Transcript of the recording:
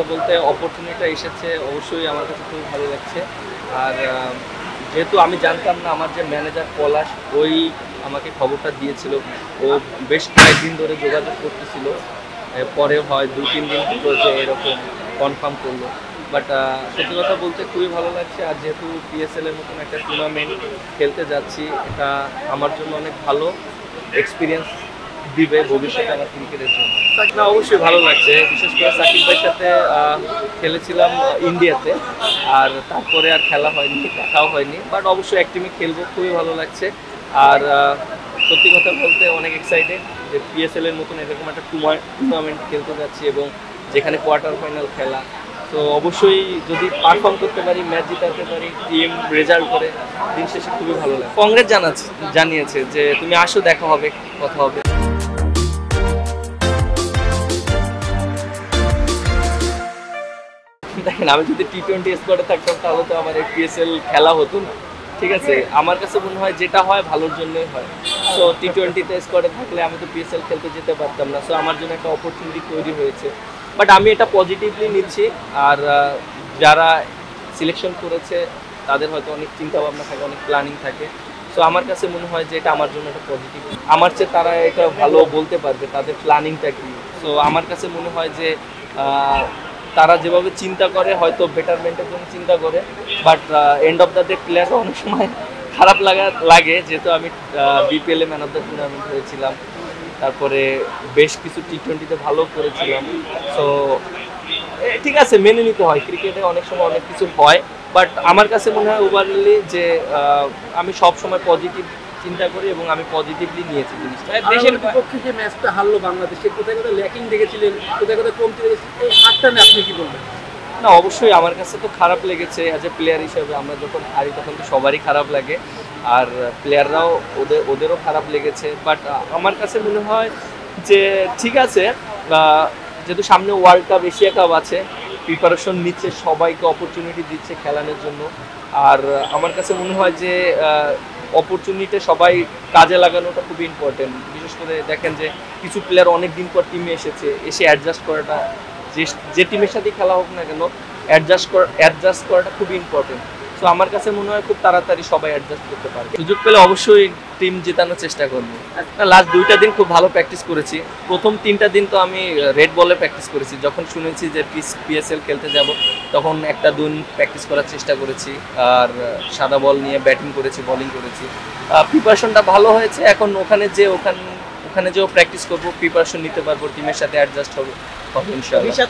কথা বলতে অপরচুনিটিটা এসেছে, অবশ্যই আমার কাছে খুব ভালো লাগছে। আর যেহেতু আমি জানতাম না, আমার যে ম্যানেজার পলাশ, ওই আমাকে খবরটা দিয়েছিল। ও বেশ কয়েকদিন ধরে যোগাযোগ করতেছিল, পরে হয় 2-3 দিন যে এরকম কনফার্ম করলো। বাট সত্যি কথা বলতে খুবই ভালো লাগছে। আর যেহেতু পিএসএল এর মতন একটা টুর্নামেন্ট খেলতে যাচ্ছি, এটা আমার জন্য অনেক ভালো এক্সপিরিয়েন্স দিবে ভবিষ্যতে আমার ক্রিকেটের জন্য। না, অবশ্যই ভালো লাগছে। বিশেষ করে সাকিব ভাইয়ের সাথে খেলেছিলাম ইন্ডিয়াতে, আর তারপরে আর খেলা হয়নি, দেখাও হয়নি। বাট অবশ্যই এক টিমে খেলবো, খুবই ভালো লাগছে। আর সত্যি কথা বলতে অনেক এক্সাইটেড যে পিএসএল এর মতন এরকম একটা টুর্নামেন্ট খেলতে যাচ্ছি, এবং যেখানে কোয়ার্টার ফাইনাল খেলা। তো অবশ্যই যদি পারফর্ম করতে পারি, ম্যাচ জিতাতে পারি, টিম রেজাল্ট করে, দিন শেষে খুবই ভালো লাগে। কংগ্রেস জানিয়েছে যে তুমি আসো, দেখা হবে, কথা হবে। দেখেন, আমি যদি টি-20 স্কোয়াডে থাকতাম তাহলে তো আমার পিএসএল খেলা হতো না। ঠিক আছে, আমার কাছে মনে হয় যেটা হয় ভালোর জন্যই হয়। সো টি-20তে স্কোয়াডে থাকলে আমি তো পিএসএল খেলতে যেতে পারতাম না। সো আমার জন্য একটা অপরচুনিটি তৈরি হয়েছে। বাট আমি এটা পজিটিভলি নিচ্ছি। আর যারা সিলেকশন করেছে তাদের হয়তো অনেক চিন্তা ভাবনা থাকে, অনেক প্ল্যানিং থাকে। সো আমার কাছে মনে হয় যে এটা আমার জন্য একটা পজিটিভ। আমার চেয়ে তারা এটা ভালো বলতে পারবে তাদের প্ল্যানিংটা কি। সো আমার কাছে মনে হয় যে তারা যেভাবে চিন্তা করে হয়তো বেটারমেন্টের জন্য চিন্তা করে। But end of the day প্লেয়ারও অনেক সময় খারাপ লাগে, যেহেতু আমি বিপিএলে ম্যান অফ দ্য টুর্নামেন্ট হয়েছিলাম, তারপরে বেশ কিছু টি-20তে ভালো করেছিলাম। সো ঠিক আছে, মেনে নিতে হয়, ক্রিকেটে অনেক সময় অনেক কিছু হয়। বাট আমার কাছে মনে হয় ওভারঅলি যে আমি সব সময় পজিটিভ চিন্তা করি এবং আমি পজিটিভলি নিয়েছি জিনিসটা। দেশের বিপক্ষে যে ম্যাচটা হারলো বাংলাদেশে, কোথায় কোথায় ল্যাকিং দেখেছিলেন, কোথায় কোথায় কমতি দেখেছিলেন, এই হারটা নিয়ে আপনি কি বলবেন? না, অবশ্যই আমার কাছে তো খারাপ লেগেছে। অ্যাজ এ প্লেয়ার হিসেবে আমরা যখন হারি তখন তো সবারই খারাপ লাগে, আর প্লেয়াররাও ওদেরও খারাপ লেগেছে। বাট আমার কাছে মনে হয় যে ঠিক আছে, যেহেতু সামনে ওয়ার্ল্ড কাপ, এশিয়া কাপ আছে, প্রিপারেশন নিচ্ছে, সবাইকে অপরচুনিটি দিচ্ছে খেলানোর জন্য। আর আমার কাছে মনে হয় যে অপরচুনিটি সবাই কাজে লাগানোটা খুবই ইম্পর্টেন্ট। বিশেষ করে দেখেন যে কিছু প্লেয়ার অনেক দিন পর টিমে এসে অ্যাডজাস্ট করাটা, যে টিমের সাথে খেলা হোক না কেন, অ্যাডজাস্ট করাটা খুবই ইম্পর্টেন্ট। সো আমার কাছে মনে হয় খুব তাড়াতাড়ি সবাই অ্যাডজাস্ট করতে পারবে। সুযোগ পেলে অবশ্যই টিম জেতানোর চেষ্টা করবো। লাস্ট 2টা দিন খুব ভালো প্র্যাকটিস করেছি। প্রথম 3টা দিন তো আমি রেড বলে প্র্যাকটিস করেছি। যখন শুনেছি যে পিএসএল খেলতে যাব, তখন একটা দিন প্র্যাকটিস করার চেষ্টা করেছি, আর সাদা বল নিয়ে ব্যাটিং করেছি, বোলিং করেছি। প্রিপারেশনটা ভালো হয়েছে। এখন ওখানে যেও প্র্যাকটিস করবো, প্রিপারেশন নিতে পারবো, টিমের সাথে অ্যাডজাস্ট হবে ইনশাআল্লাহ।